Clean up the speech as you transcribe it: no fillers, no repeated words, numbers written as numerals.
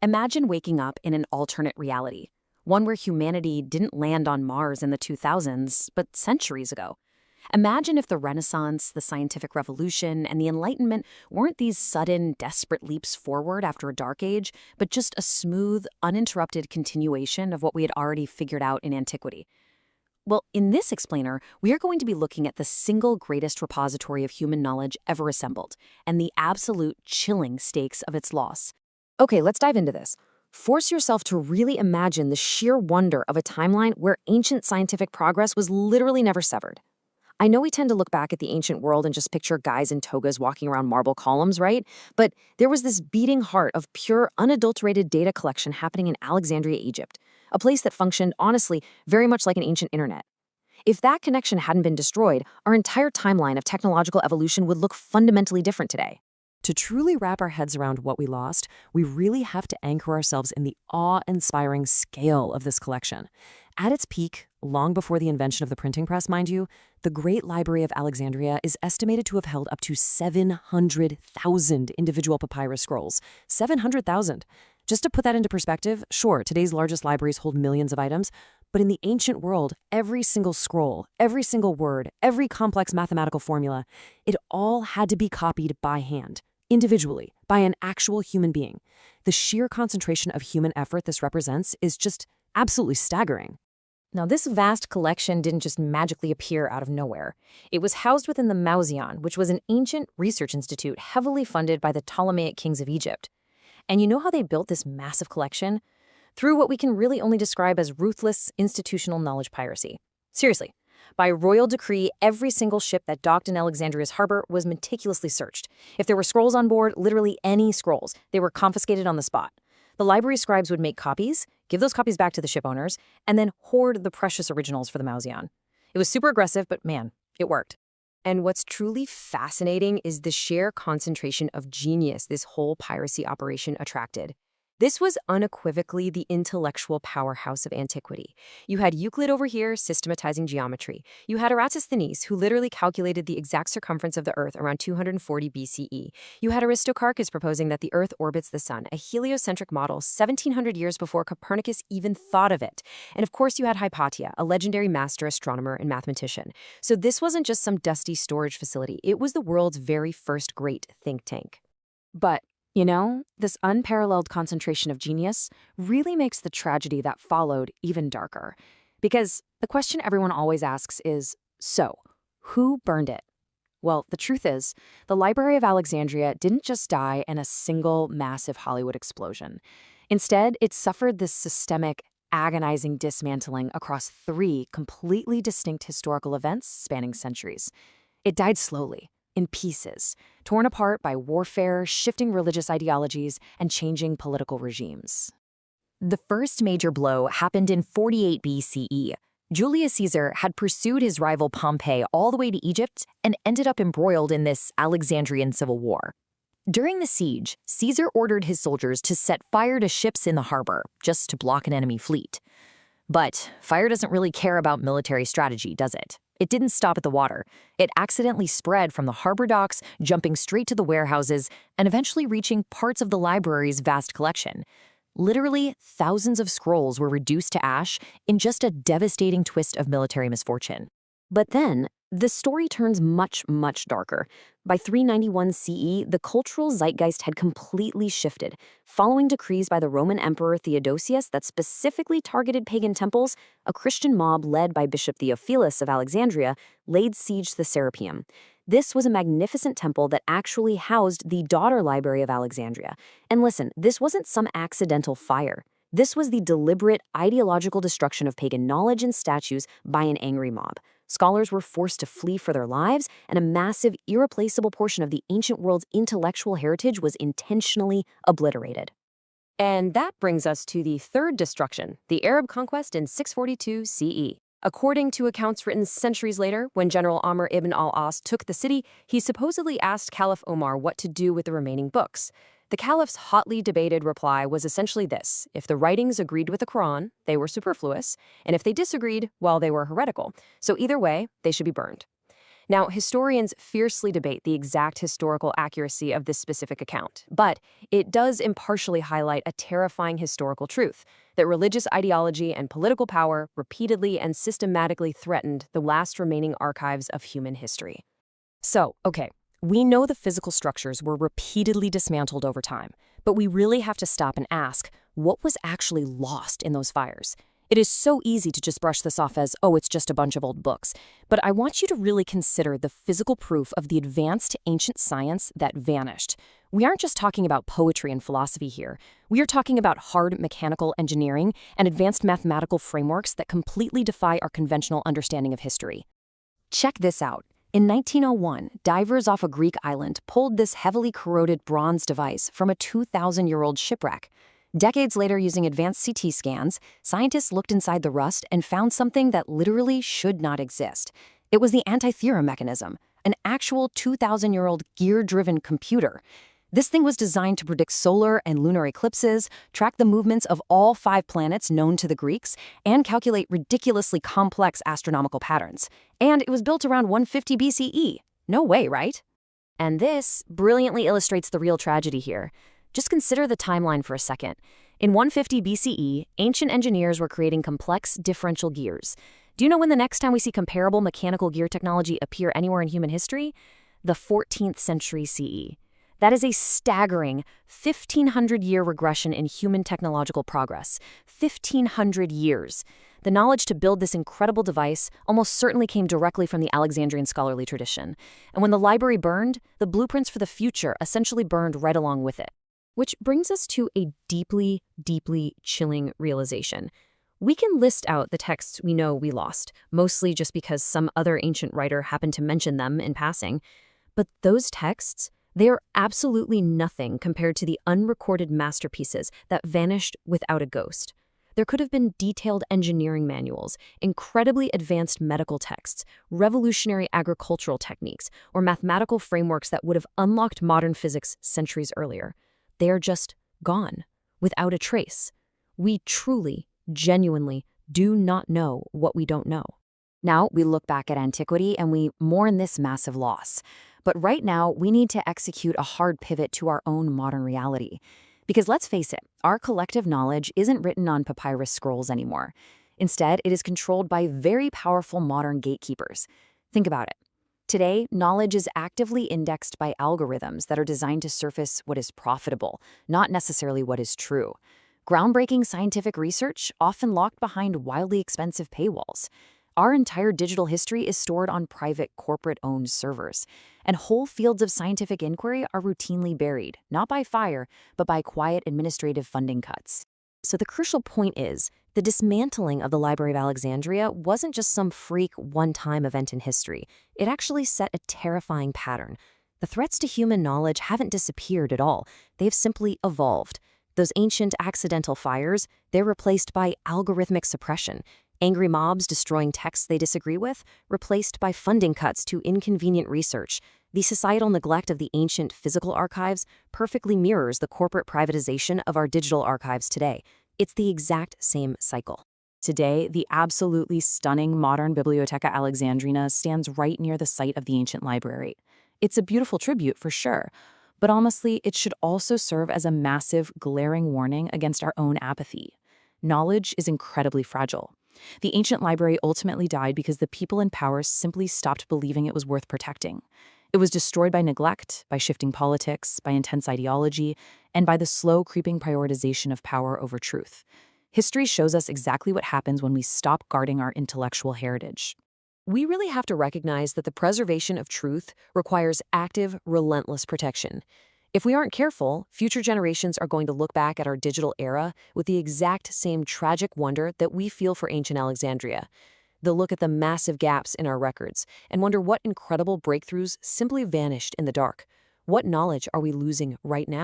Imagine waking up in an alternate reality, one where humanity didn't land on Mars in the 2000s, but centuries ago. Imagine if the Renaissance, the scientific revolution, and the Enlightenment weren't these sudden, desperate leaps forward after a dark age, but just a smooth, uninterrupted continuation of what we had already figured out in antiquity. Well, in this explainer, we are going to be looking at the single greatest repository of human knowledge ever assembled, and the absolute chilling stakes of its loss. Okay, let's dive into this. Force yourself to really imagine the sheer wonder of a timeline where ancient scientific progress was literally never severed. I know we tend to look back at the ancient world and just picture guys in togas walking around marble columns, right? But there was this beating heart of pure, unadulterated data collection happening in Alexandria, Egypt, a place that functioned, honestly, very much like an ancient internet. If that connection hadn't been destroyed, our entire timeline of technological evolution would look fundamentally different today. To truly wrap our heads around what we lost, we really have to anchor ourselves in the awe-inspiring scale of this collection. At its peak, long before the invention of the printing press, mind you, the Great Library of Alexandria is estimated to have held up to 700,000 individual papyrus scrolls. 700,000. Just to put that into perspective, sure, today's largest libraries hold millions of items, but in the ancient world, every single scroll, every single word, every complex mathematical formula, it all had to be copied by hand, individually, by an actual human being. The sheer concentration of human effort this represents is just absolutely staggering. Now, this vast collection didn't just magically appear out of nowhere. It was housed within the Mausoleum, which was an ancient research institute heavily funded by the Ptolemaic kings of Egypt. And you know how they built this massive collection? Through what we can really only describe as ruthless institutional knowledge piracy. Seriously, by royal decree, every single ship that docked in Alexandria's harbor was meticulously searched. If there were scrolls on board, literally any scrolls, they were confiscated on the spot. The library scribes would make copies, give those copies back to the ship owners, and then hoard the precious originals for the Mausoleum. It was super aggressive, but man, it worked. And what's truly fascinating is the sheer concentration of genius this whole piracy operation attracted. This was unequivocally the intellectual powerhouse of antiquity. You had Euclid over here systematizing geometry. You had Eratosthenes, who literally calculated the exact circumference of the Earth around 240 BCE. You had Aristarchus proposing that the Earth orbits the Sun, a heliocentric model 1,700 years before Copernicus even thought of it. And of course, you had Hypatia, a legendary master astronomer and mathematician. So this wasn't just some dusty storage facility. It was the world's very first great think tank. But you know, this unparalleled concentration of genius really makes the tragedy that followed even darker. Because the question everyone always asks is, so, who burned it? Well, the truth is, the Library of Alexandria didn't just die in a single massive Hollywood explosion. Instead, it suffered this systemic, agonizing dismantling across 3 completely distinct historical events spanning centuries. It died slowly, in pieces, torn apart by warfare, shifting religious ideologies, and changing political regimes. The first major blow happened in 48 BCE. Julius Caesar had pursued his rival Pompey all the way to Egypt and ended up embroiled in this Alexandrian civil war. During the siege, Caesar ordered his soldiers to set fire to ships in the harbor, just to block an enemy fleet. But fire doesn't really care about military strategy, does it? It didn't stop at the water. It accidentally spread from the harbor docks, jumping straight to the warehouses, and eventually reaching parts of the library's vast collection. Literally, thousands of scrolls were reduced to ash in just a devastating twist of military misfortune. But then, the story turns much, much darker. By 391 CE, the cultural zeitgeist had completely shifted. Following decrees by the Roman Emperor Theodosius that specifically targeted pagan temples, a Christian mob led by Bishop Theophilus of Alexandria laid siege to the Serapeum. This was a magnificent temple that actually housed the daughter Library of Alexandria. And listen, this wasn't some accidental fire. This was the deliberate ideological destruction of pagan knowledge and statues by an angry mob. Scholars were forced to flee for their lives, and a massive, irreplaceable portion of the ancient world's intellectual heritage was intentionally obliterated. And that brings us to the third destruction, the Arab conquest in 642 CE. According to accounts written centuries later, when General Amr ibn al-As took the city, he supposedly asked Caliph Omar what to do with the remaining books. The caliph's hotly debated reply was essentially this: if the writings agreed with the Quran, they were superfluous, and if they disagreed, well, they were heretical. So either way, they should be burned. Now, historians fiercely debate the exact historical accuracy of this specific account, but it does impartially highlight a terrifying historical truth that religious ideology and political power repeatedly and systematically threatened the last remaining archives of human history. So, okay, we know the physical structures were repeatedly dismantled over time, but we really have to stop and ask, what was actually lost in those fires? It is so easy to just brush this off as, oh, it's just a bunch of old books. But I want you to really consider the physical proof of the advanced ancient science that vanished. We aren't just talking about poetry and philosophy here. We are talking about hard mechanical engineering and advanced mathematical frameworks that completely defy our conventional understanding of history. Check this out. In 1901, divers off a Greek island pulled this heavily corroded bronze device from a 2,000-year-old shipwreck. Decades later, using advanced CT scans, scientists looked inside the rust and found something that literally should not exist. It was the Antikythera Mechanism, an actual 2,000-year-old gear-driven computer. This thing was designed to predict solar and lunar eclipses, track the movements of all 5 planets known to the Greeks, and calculate ridiculously complex astronomical patterns. And it was built around 150 BCE. No way, right? And this brilliantly illustrates the real tragedy here. Just consider the timeline for a second. In 150 BCE, ancient engineers were creating complex differential gears. Do you know when the next time we see comparable mechanical gear technology appear anywhere in human history? The 14th century CE. That is a staggering 1,500-year regression in human technological progress. 1,500 years. The knowledge to build this incredible device almost certainly came directly from the Alexandrian scholarly tradition. And when the library burned, the blueprints for the future essentially burned right along with it. Which brings us to a deeply, deeply chilling realization. We can list out the texts we know we lost, mostly just because some other ancient writer happened to mention them in passing. But those texts, they are absolutely nothing compared to the unrecorded masterpieces that vanished without a ghost. There could have been detailed engineering manuals, incredibly advanced medical texts, revolutionary agricultural techniques, or mathematical frameworks that would have unlocked modern physics centuries earlier. They are just gone, without a trace. We truly, genuinely do not know what we don't know. Now we look back at antiquity and we mourn this massive loss. But right now, we need to execute a hard pivot to our own modern reality. Because let's face it, our collective knowledge isn't written on papyrus scrolls anymore. Instead, it is controlled by very powerful modern gatekeepers. Think about it. Today, knowledge is actively indexed by algorithms that are designed to surface what is profitable, not necessarily what is true. Groundbreaking scientific research often locked behind wildly expensive paywalls. Our entire digital history is stored on private, corporate-owned servers, and whole fields of scientific inquiry are routinely buried, not by fire, but by quiet administrative funding cuts. So the crucial point is, the dismantling of the Library of Alexandria wasn't just some freak one-time event in history. It actually set a terrifying pattern. The threats to human knowledge haven't disappeared at all. They've simply evolved. Those ancient accidental fires, they're replaced by algorithmic suppression. Angry mobs destroying texts they disagree with, replaced by funding cuts to inconvenient research. The societal neglect of the ancient physical archives perfectly mirrors the corporate privatization of our digital archives today. It's the exact same cycle. Today, the absolutely stunning modern Bibliotheca Alexandrina stands right near the site of the ancient library. It's a beautiful tribute for sure, but honestly, it should also serve as a massive, glaring warning against our own apathy. Knowledge is incredibly fragile. The ancient library ultimately died because the people in power simply stopped believing it was worth protecting. It was destroyed by neglect, by shifting politics, by intense ideology, and by the slow creeping prioritization of power over truth. History shows us exactly what happens when we stop guarding our intellectual heritage. We really have to recognize that the preservation of truth requires active, relentless protection. If we aren't careful, future generations are going to look back at our digital era with the exact same tragic wonder that we feel for ancient Alexandria. They'll look at the massive gaps in our records and wonder what incredible breakthroughs simply vanished in the dark. What knowledge are we losing right now?